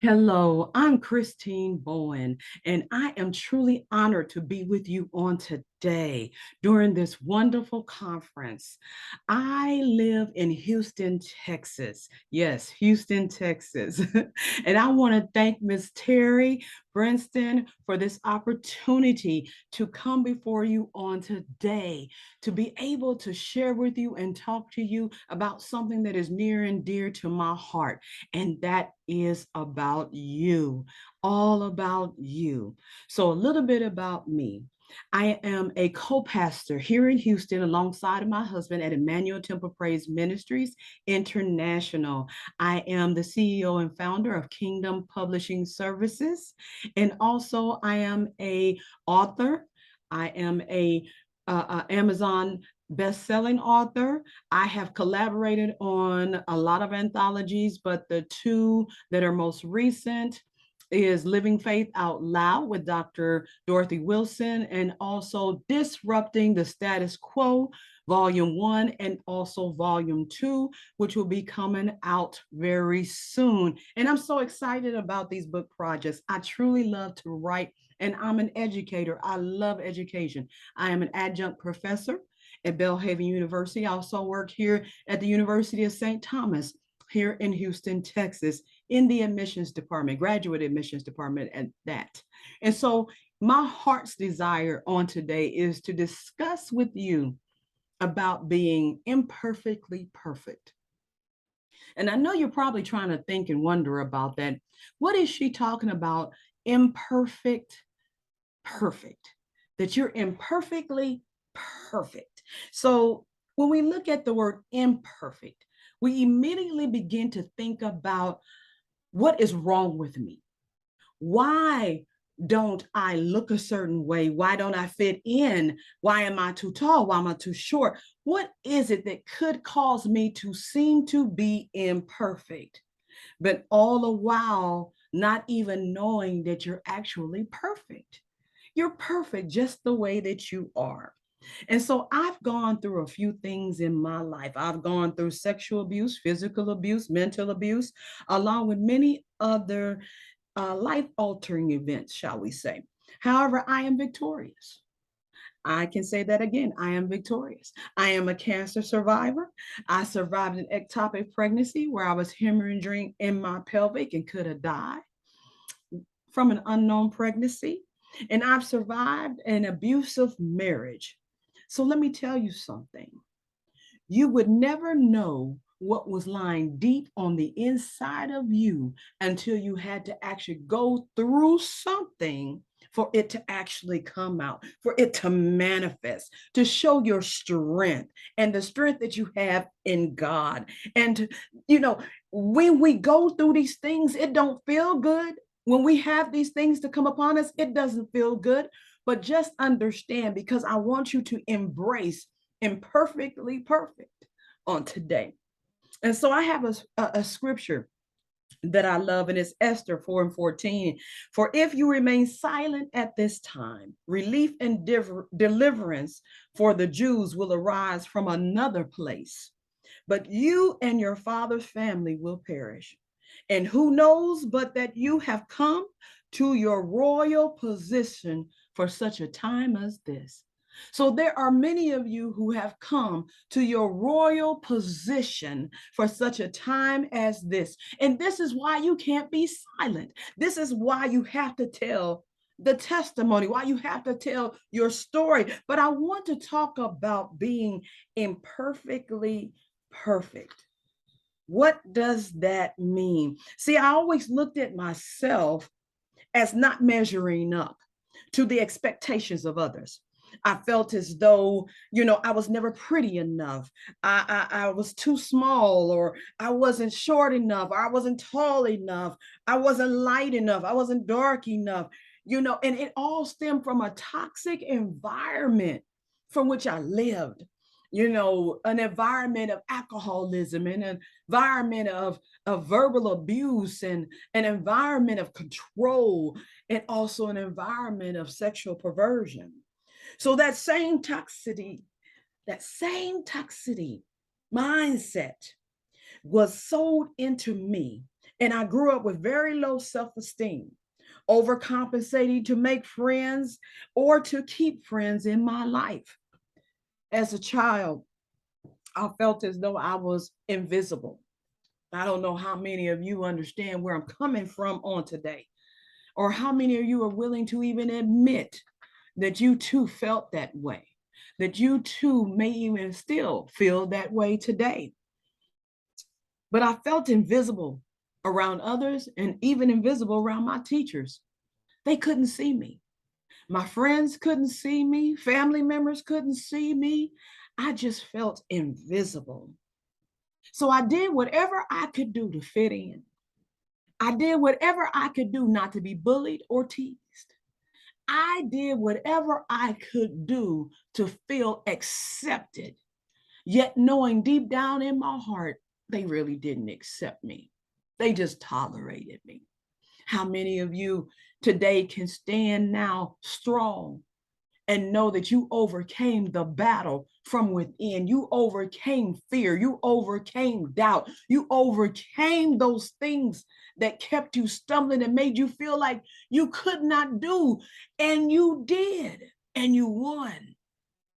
Hello, I'm Christine Bowen, and I am truly honored to be with you on today during this wonderful conference. I live in Houston, Texas. Yes, Houston, Texas. And I want to thank Miss Terry Brinston for this opportunity to come before you on today, to be able to share with you and talk to you about something that is near and dear to my heart, and that is about you, all about you. So, a little bit about me. I am a co-pastor here in Houston alongside of my husband at Emmanuel Temple Praise Ministries International. I am the CEO and founder of Kingdom Publishing Services, and also I am a author. I am a Amazon best-selling author. I have collaborated on a lot of anthologies, but the two that are most recent is Living Faith Out Loud with Dr. Dorothy Wilson, and also Disrupting the Status Quo, Volume 1 and also Volume 2, which will be coming out very soon. And I'm so excited about these book projects. I truly love to write, and I'm an educator. I love education. I am an adjunct professor at Belhaven University. I also work here at the University of St. Thomas here in Houston, Texas, in the admissions department, graduate admissions department at that. And so my heart's desire on today is to discuss with you about being imperfectly perfect. And I know you're probably trying to think and wonder about that. What is she talking about? Imperfect, perfect. That you're imperfectly perfect. So when we look at the word imperfect, we immediately begin to think about what is wrong with me? Why don't I look a certain way? Why don't I fit in? Why am I too tall? Why am I too short? What is it that could cause me to seem to be imperfect, but all the while not even knowing that you're actually perfect? You're perfect just the way that you are. And so I've gone through a few things in my life. I've gone through sexual abuse, physical abuse, mental abuse, along with many other life altering events, shall we say. However, I am victorious. I can say that again. I am victorious. I am a cancer survivor. I survived an ectopic pregnancy where I was hemorrhaging in my pelvic and could have died from an unknown pregnancy. And I've survived an abusive marriage. So let me tell you something. You would never know what was lying deep on the inside of you until you had to actually go through something for it to actually come out, for it to manifest, to show your strength and the strength that you have in God. And, you know, when we go through these things, it don't feel good. When we have these things to come upon us, it doesn't feel good. But just understand, because I want you to embrace imperfectly perfect on today. And so I have a scripture that I love, and it's Esther 4 and 14. For if you remain silent at this time, relief and deliverance for the Jews will arise from another place, but you and your father's family will perish. And who knows but that you have come to your royal position for such a time as this. So there are many of you who have come to your royal position for such a time as this. And this is why you can't be silent. This is why you have to tell the testimony, why you have to tell your story. But I want to talk about being imperfectly perfect. What does that mean? See, I always looked at myself as not measuring up to the expectations of others. I felt as though, I was never pretty enough. I was too small, or I wasn't short enough, or I wasn't tall enough. I wasn't light enough. I wasn't dark enough, and it all stemmed from a toxic environment from which I lived. An environment of alcoholism, and an environment of verbal abuse, and an environment of control, and also an environment of sexual perversion. So that same toxicity mindset was sold into me And I grew up with very low self-esteem, overcompensating to make friends or to keep friends in my life. As a child, I felt as though I was invisible. I don't know how many of you understand where I'm coming from on today, or how many of you are willing to even admit that you too felt that way, that you too may even still feel that way today. But I felt invisible around others and even invisible around my teachers. They couldn't see me. My friends couldn't see me. Family members couldn't see me. I just felt invisible. So I did whatever I could do to fit in. I did whatever I could do not to be bullied or teased. I did whatever I could do to feel accepted, yet knowing deep down in my heart, they really didn't accept me. They just tolerated me. How many of you today can stand now strong and know that you overcame the battle from within? You overcame fear. You overcame doubt. You overcame those things that kept you stumbling and made you feel like you could not do. And you did, and you won.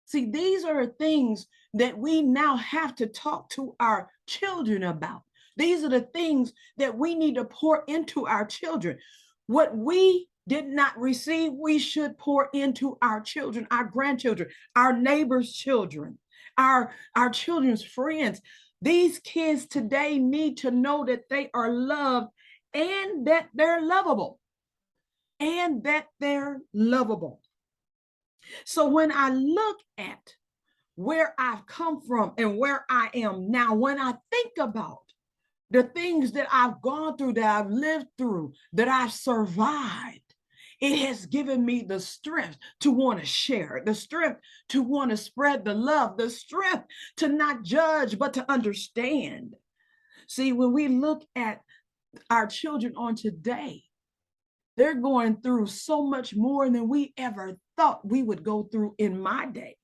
See, these are things that we now have to talk to our children about. These are the things that we need to pour into our children. What we did not receive, we should pour into our children, our grandchildren, our neighbors' children, our children's friends. These kids today need to know that they are loved and that they're lovable. And that they're lovable. So when I look at where I've come from and where I am now, when I think about the things that I've gone through, that I've lived through, that I've survived, it has given me the strength to want to share, the strength to want to spread the love, the strength to not judge, but to understand. See, when we look at our children on today, they're going through so much more than we ever thought we would go through in my day.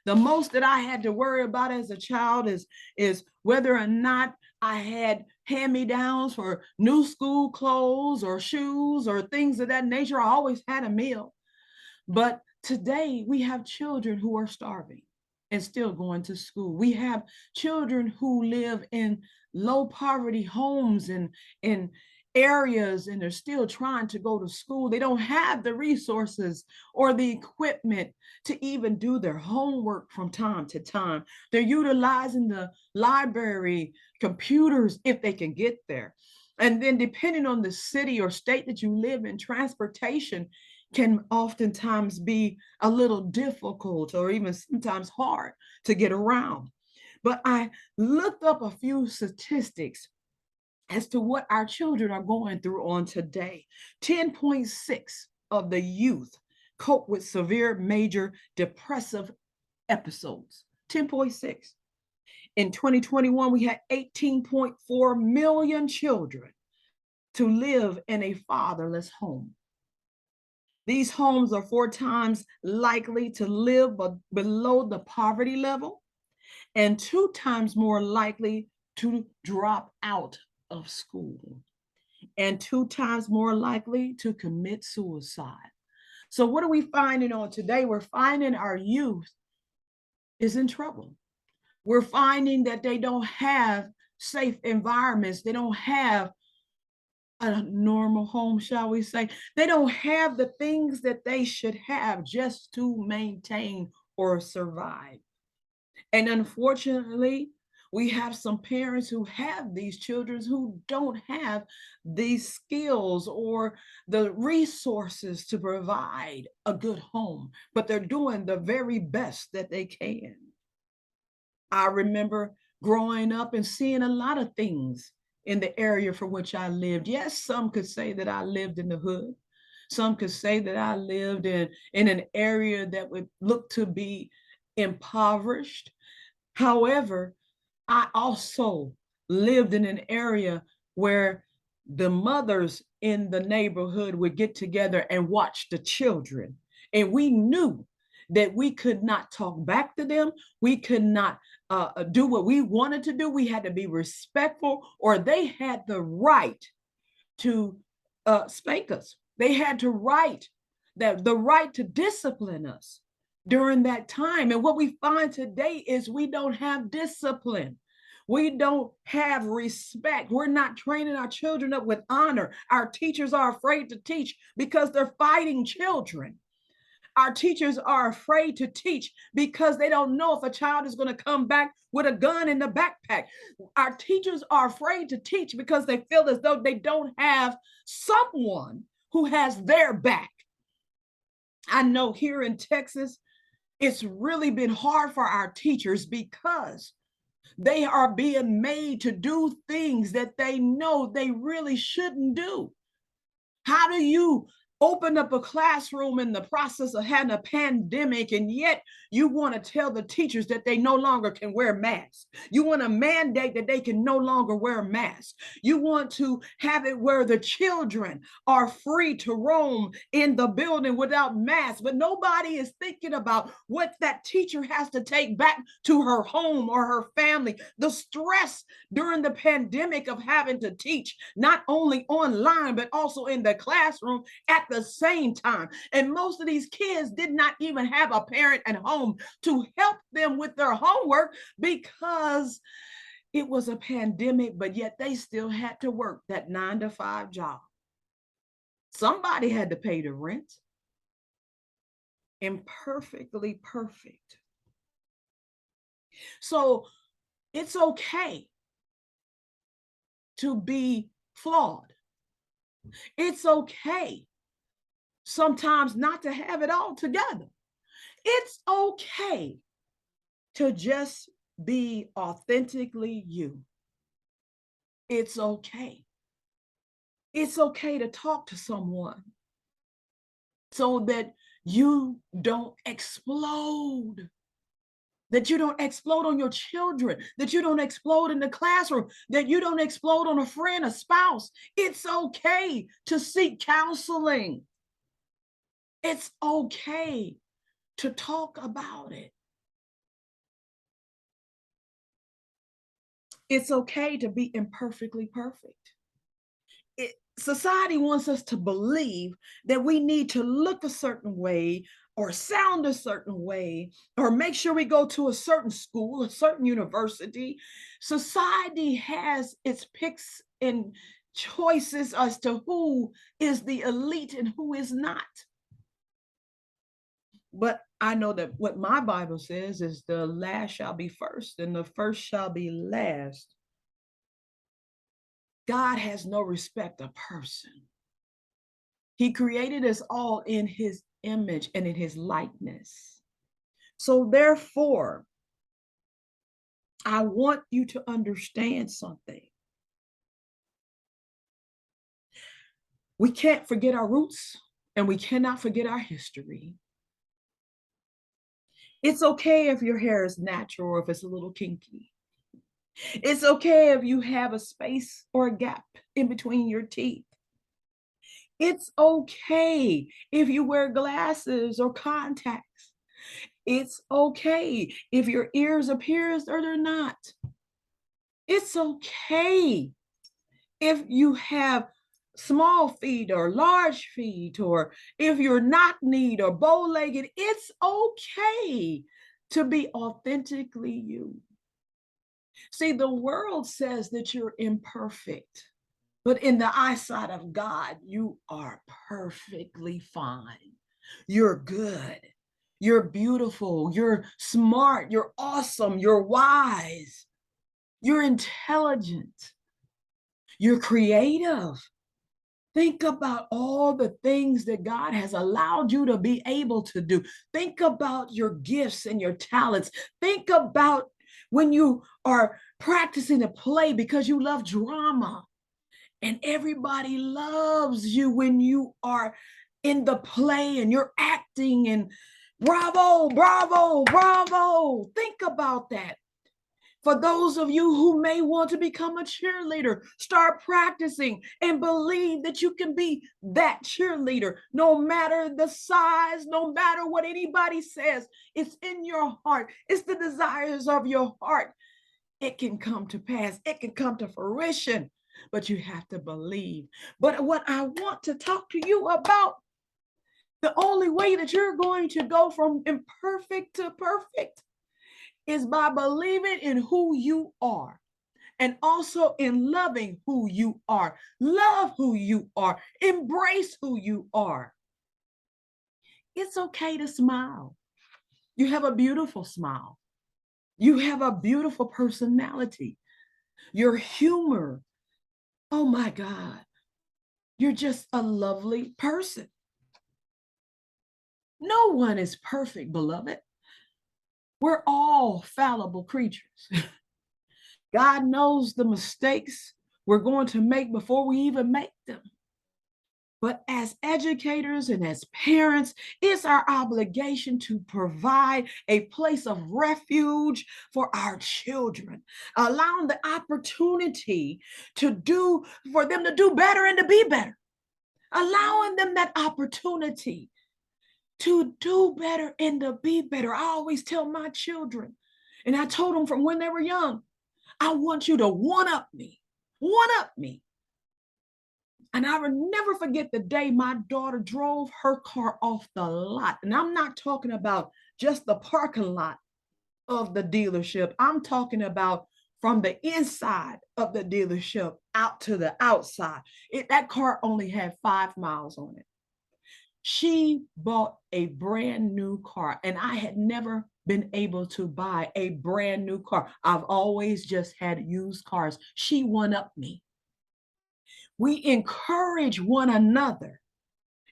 The most that I had to worry about as a child is whether or not I had hand-me-downs for new school clothes or shoes or things of that nature. I always had a meal. But today we have children who are starving and still going to school. We have children who live in low poverty homes and in areas, and they're still trying to go to school. They don't have the resources or the equipment to even do their homework from time to time. They're utilizing the library computers if they can get there. And then depending on the city or state that you live in, transportation can oftentimes be a little difficult or even sometimes hard to get around. But I looked up a few statistics as to what our children are going through on today. 10.6 of the youth cope with severe major depressive episodes. 10.6. In 2021, we had 18.4 million children to live in a fatherless home. These homes are 4 times likely to live below the poverty level and 2 times more likely to drop out of school and 2 times more likely to commit suicide. So what are we finding on today? We're finding our youth is in trouble. We're finding that they don't have safe environments. They don't have a normal home, shall we say. They don't have the things that they should have just to maintain or survive. And unfortunately, we have some parents who have these children who don't have these skills or the resources to provide a good home, but they're doing the very best that they can. I remember growing up and seeing a lot of things in the area for which I lived. Yes, some could say that I lived in the hood. Some could say that I lived in an area that would look to be impoverished. However, I also lived in an area where the mothers in the neighborhood would get together and watch the children. And we knew that we could not talk back to them. We could not do what we wanted to do. We had to be respectful, or they had the right to spank us. They had the right to discipline us during that time. And what we find today is we don't have discipline. We don't have respect. We're not training our children up with honor. Our teachers are afraid to teach because they're fighting children. Our teachers are afraid to teach because they don't know if a child is going to come back with a gun in the backpack. Our teachers are afraid to teach because they feel as though they don't have someone who has their back. I know here in Texas, it's really been hard for our teachers because they are being made to do things that they know they really shouldn't do. How do you open up a classroom in the process of having a pandemic, and yet you want to tell the teachers that they no longer can wear masks? You want to mandate that they can no longer wear masks. You want to have it where the children are free to roam in the building without masks, but nobody is thinking about what that teacher has to take back to her home or her family. The stress during the pandemic of having to teach not only online, but also in the classroom at the same time. And most of these kids did not even have a parent at home to help them with their homework because it was a pandemic, but yet they still had to work that 9-to-5 job. Somebody had to pay the rent. Imperfectly perfect. So it's okay to be flawed. It's okay sometimes not to have it all together. It's okay to just be authentically you. It's okay. It's okay to talk to someone so that you don't explode. That you don't explode on your children, that you don't explode in the classroom, that you don't explode on a friend, a spouse. It's okay to seek counseling. It's okay to talk about it. It's okay to be imperfectly perfect. Society wants us to believe that we need to look a certain way or sound a certain way or make sure we go to a certain school, a certain university. Society has its picks and choices as to who is the elite and who is not. But I know that what my Bible says is the last shall be first and the first shall be last. God has no respect of person. He created us all in his image and in his likeness. So therefore, I want you to understand something. We can't forget our roots and we cannot forget our history. It's okay if your hair is natural or if it's a little kinky. It's okay if you have a space or a gap in between your teeth. It's okay if you wear glasses or contacts. It's okay if your ears are pierced or they're not. It's okay if you have small feet or large feet, or if you're knock-kneed or bow-legged. It's okay to be authentically you. See, the world says that you're imperfect, but in the eyesight of God, you are perfectly fine. You're good. You're beautiful. You're smart. You're awesome. You're wise. You're intelligent. You're creative. Think about all the things that God has allowed you to be able to do. Think about your gifts and your talents. Think about when you are practicing a play because you love drama. And everybody loves you when you are in the play and you're acting, and bravo, bravo, bravo. Think about that. For those of you who may want to become a cheerleader, start practicing and believe that you can be that cheerleader. No matter the size, no matter what anybody says, it's in your heart. It's the desires of your heart. It can come to pass. It can come to fruition, but you have to believe. But what I want to talk to you about, the only way that you're going to go from imperfect to perfect is by believing in who you are and also in loving who you are. Love who you are. Embrace who you are. It's okay to smile. You have a beautiful smile. You have a beautiful personality. Your humor. Oh my God. You're just a lovely person. No one is perfect, beloved. We're all fallible creatures. God knows the mistakes we're going to make before we even make them. But as educators and as parents, it's our obligation to provide a place of refuge for our children, allowing the opportunity for them to do better and to be better, allowing them that opportunity to do better and to be better. I always tell my children, and I told them from when they were young, I want you to one up me, one up me. And I will never forget the day my daughter drove her car off the lot. And I'm not talking about just the parking lot of the dealership. I'm talking about from the inside of the dealership out to the outside. That car only had 5 miles on it. She bought a brand new car, and I had never been able to buy a brand new car. I've always just had used cars. She one up me. We encourage one another.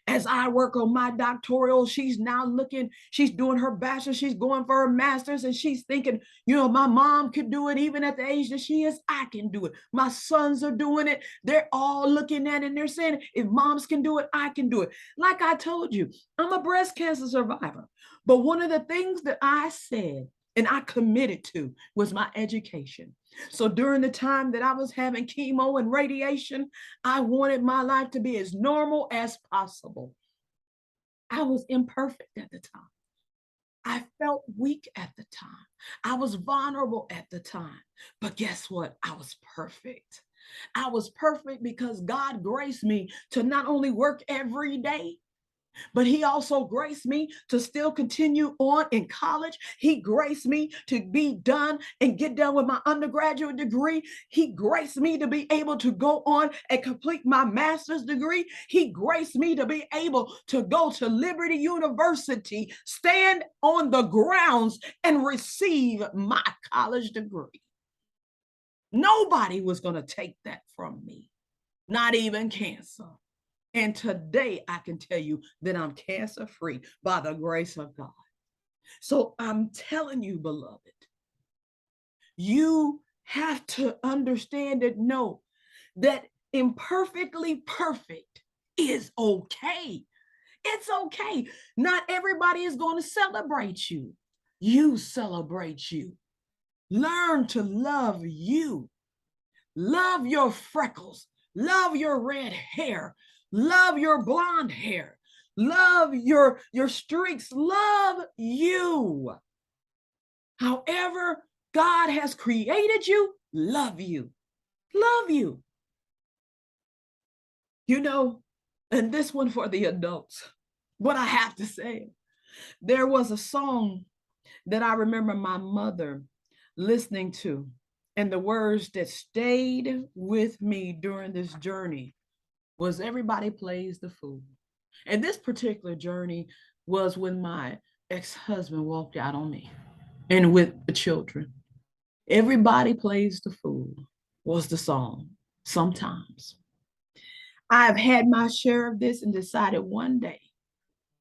As I work on my doctoral, she's now looking, she's doing her bachelor's, she's going for her master's, and she's thinking, my mom could do it even at the age that she is, I can do it. My sons are doing it. They're all looking at it and they're saying, if moms can do it, I can do it. Like I told you, I'm a breast cancer survivor. But one of the things that I said and I committed to was my education. So during the time that I was having chemo and radiation, I wanted my life to be as normal as possible. I was imperfect at the time. I felt weak at the time. I was vulnerable at the time. But guess what? I was perfect. I was perfect because God graced me to not only work every day, but he also graced me to still continue on in college. He graced me to be done and get done with my undergraduate degree. He graced me to be able to go on and complete my master's degree. He graced me to be able to go to Liberty University, stand on the grounds and receive my college degree. Nobody was going to take that from me, not even cancer. And today I can tell you that I'm cancer free by the grace of God. So I'm telling you, beloved, you have to understand and know that imperfectly perfect is okay. It's okay. Not everybody is going to celebrate you. You celebrate you. Learn to love you. Love your freckles. Love your red hair. Love your blonde hair. Love your streaks. Love you. However God has created you, love you. Love you. And this one for the adults. What I have to say, there was a song that I remember my mother listening to, and the words that stayed with me during this journey was everybody plays the fool. And this particular journey was when my ex-husband walked out on me and with the children. Everybody plays the fool was the song. Sometimes I've had my share of this and decided one day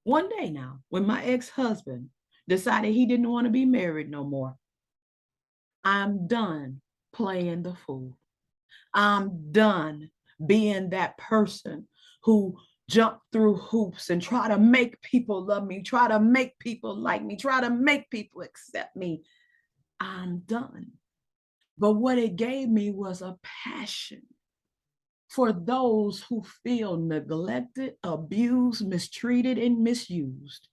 now, when my ex-husband decided he didn't want to be married no more, I'm done playing the fool. I'm done being that person who jump through hoops and try to make people love me, try to make people like me, try to make people accept me. I'm done. But what it gave me was a passion for those who feel neglected, abused, mistreated, and misused,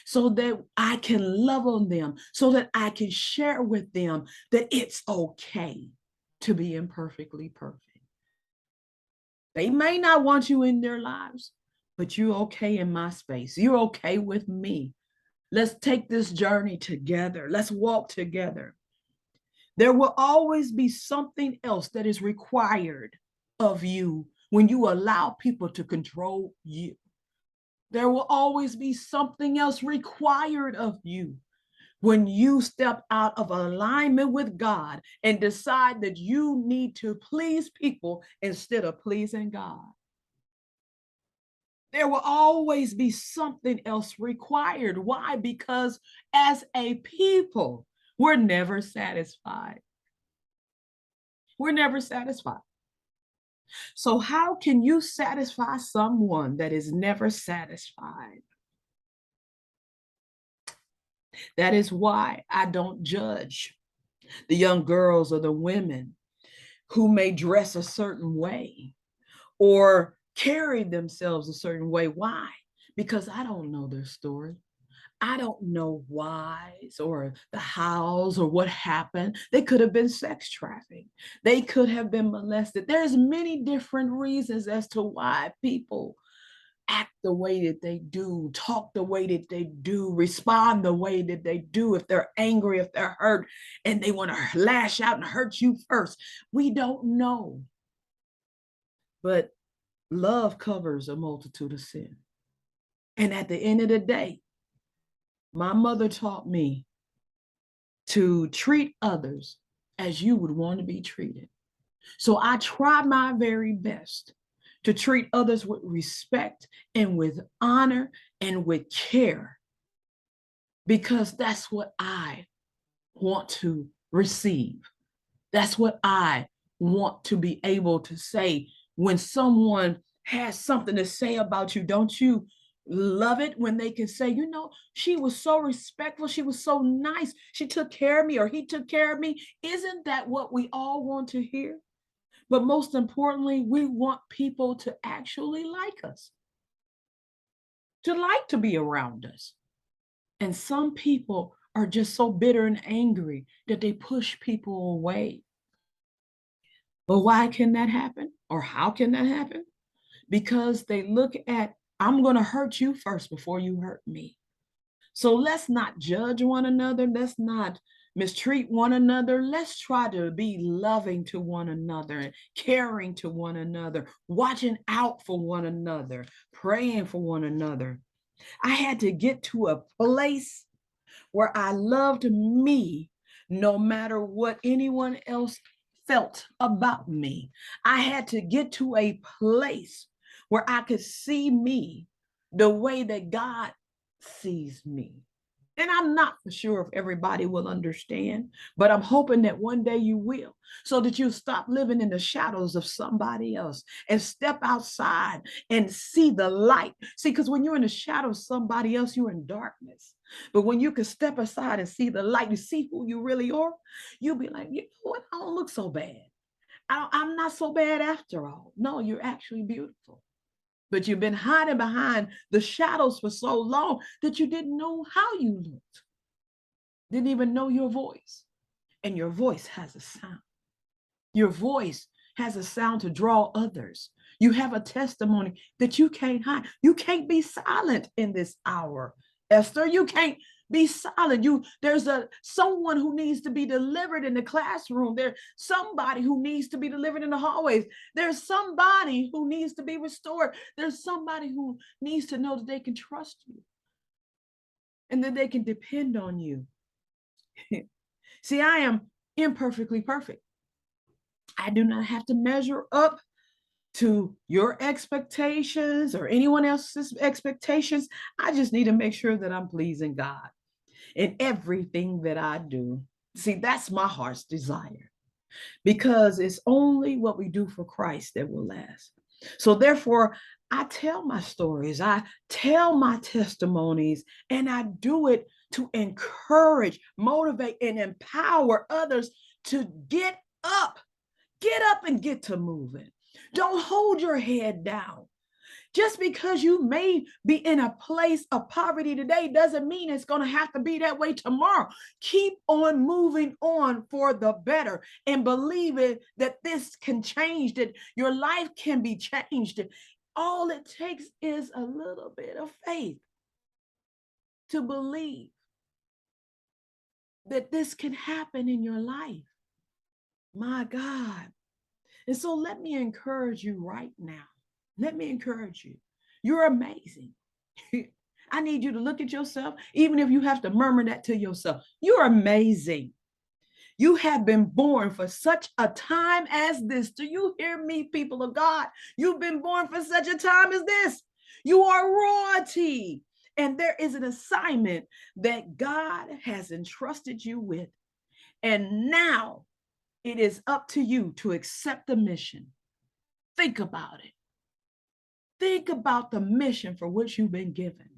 so that I can love on them, so that I can share with them that it's okay to be imperfectly perfect. They may not want you in their lives, but you're okay in my space. You're okay with me. Let's take this journey together. Let's walk together. There will always be something else that is required of you when you allow people to control you. There will always be something else required of you when you step out of alignment with God and decide that you need to please people instead of pleasing God. There will always be something else required. Why? Because as a people, we're never satisfied. We're never satisfied. So, how can you satisfy someone that is never satisfied? That is why I don't judge the young girls or the women who may dress a certain way or carry themselves a certain way. Why? Because I don't know their story. I don't know whys or the hows or what happened. They could have been sex trafficked. They could have been molested. There's many different reasons as to why people act the way that they do, talk the way that they do, respond the way that they do. If they're angry, if they're hurt, and they want to lash out and hurt you first. We don't know. But love covers a multitude of sin. And at the end of the day, my mother taught me to treat others as you would want to be treated. So I try my very best to treat others with respect and with honor and with care, because that's what I want to receive. That's what I want to be able to say when someone has something to say about you. Don't you love it when they can say, you know, she was so respectful, she was so nice, she took care of me, or he took care of me? Isn't that what we all want to hear? But most importantly, we want people to actually like us, to like to be around us. And some people are just so bitter and angry that they push people away. But why can that happen? Or how can that happen? Because they look at, I'm going to hurt you first before you hurt me. So let's not judge one another. Let's not mistreat one another. Let's try to be loving to one another and caring to one another, watching out for one another, praying for one another. I had to get to a place where I loved me no matter what anyone else felt about me. I had to get to a place where I could see me the way that God sees me. And I'm not for sure if everybody will understand, but I'm hoping that one day you will, so that you stop living in the shadows of somebody else and step outside and see the light. See, because when you're in the shadow of somebody else, you're in darkness. But when you can step aside and see the light, you see who you really are, you'll be like, you know what? I don't look so bad. I'm not so bad after all. No, you're actually beautiful. But you've been hiding behind the shadows for so long that you didn't know how you looked, didn't even know your voice. And your voice has a sound. Your voice has a sound to draw others. You have a testimony that you can't hide. You can't be silent in this hour, Esther. You can't be silent. There's someone who needs to be delivered in the classroom. There's somebody who needs to be delivered in the hallways. There's somebody who needs to be restored. There's somebody who needs to know that they can trust you and that they can depend on you. See, I am imperfectly perfect. I do not have to measure up to your expectations or anyone else's expectations. I just need to make sure that I'm pleasing God in everything that I do. See, that's my heart's desire, because it's only what we do for Christ that will last. So therefore, I tell my stories, I tell my testimonies, and I do it to encourage, motivate, and empower others to get up and get to moving. Don't hold your head down. Just because you may be in a place of poverty today doesn't mean it's going to have to be that way tomorrow. Keep on moving on for the better and believe it that this can change, that your life can be changed. All it takes is a little bit of faith to believe that this can happen in your life. My God. And so let me encourage you right now. Let me encourage you. You're amazing. I need you to look at yourself, even if you have to murmur that to yourself. You're amazing. You have been born for such a time as this. Do you hear me, people of God? You've been born for such a time as this. You are royalty. And there is an assignment that God has entrusted you with. And now it is up to you to accept the mission. Think about it. Think about the mission for which you've been given.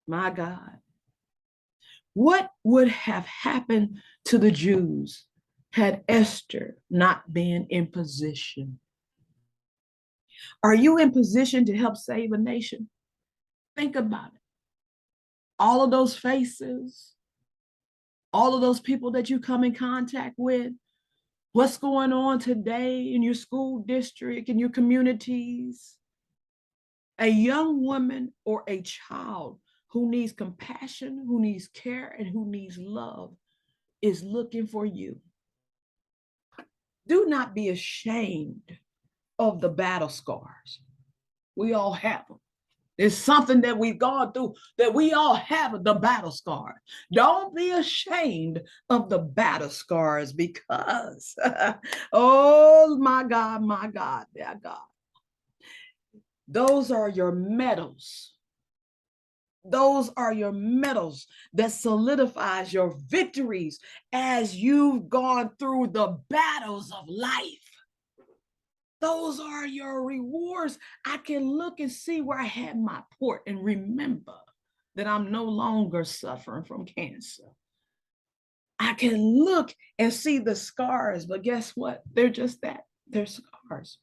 My God. What would have happened to the Jews had Esther not been in position? Are you in position to help save a nation? Think about it. All of those faces, all of those people that you come in contact with, what's going on today in your school district, in your communities. A young woman or a child who needs compassion, who needs care, and who needs love is looking for you. Do not be ashamed of the battle scars. We all have them. It's something that we've gone through that we all have the battle scars. Don't be ashamed of the battle scars because, oh my God, my God, my God. Those are your medals. Those are your medals that solidifies your victories as you've gone through the battles of life. Those are your rewards. I can look and see where I had my port and remember that I'm no longer suffering from cancer. I can look and see the scars, but guess what? They're just that. They're scars.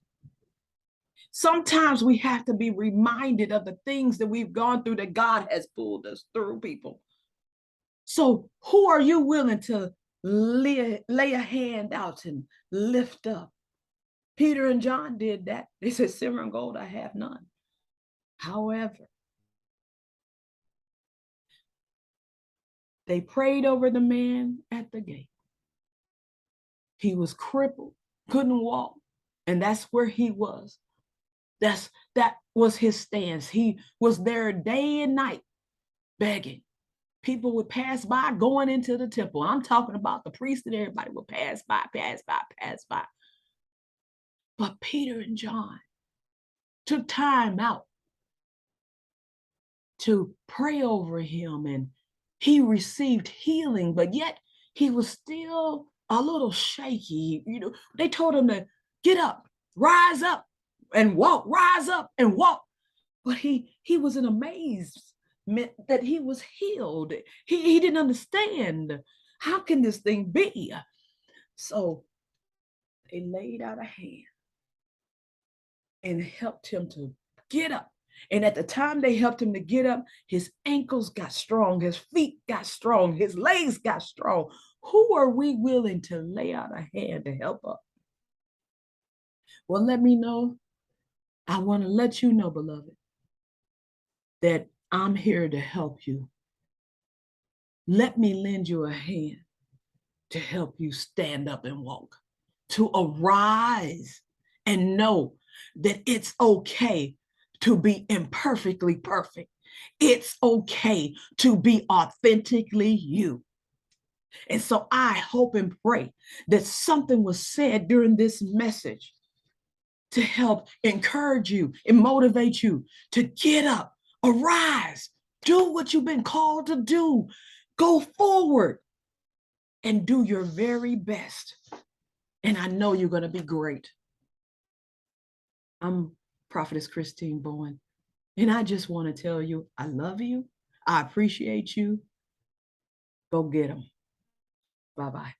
Sometimes we have to be reminded of the things that we've gone through that God has pulled us through, people. So who are you willing to lay a hand out and lift up? Peter and John did that. They said, silver and gold, I have none. However, they prayed over the man at the gate. He was crippled, couldn't walk. And that's where he was. That was his stance. He was there day and night begging. People would pass by going into the temple. I'm talking about the priest and everybody would pass by, pass by, pass by. But Peter and John took time out to pray over him, and he received healing, but yet he was still a little shaky. You know, they told him to get up, rise up and walk, rise up and walk. But he was in amazement that he was healed. He didn't understand. How can this thing be? So they laid out a hand and helped him to get up. And at the time they helped him to get up, his ankles got strong, his feet got strong, his legs got strong. Who are we willing to lay out a hand to help up? Well, let me know. I want to let you know, beloved, that I'm here to help you. Let me lend you a hand to help you stand up and walk, to arise and know that it's okay to be imperfectly perfect. It's okay to be authentically you. And so I hope and pray that something was said during this message to help encourage you and motivate you to get up, arise, do what you've been called to do, go forward and do your very best. And I know you're going to be great. I'm Prophetess Christine Bowen, and I just want to tell you, I love you. I appreciate you. Go get them. Bye-bye.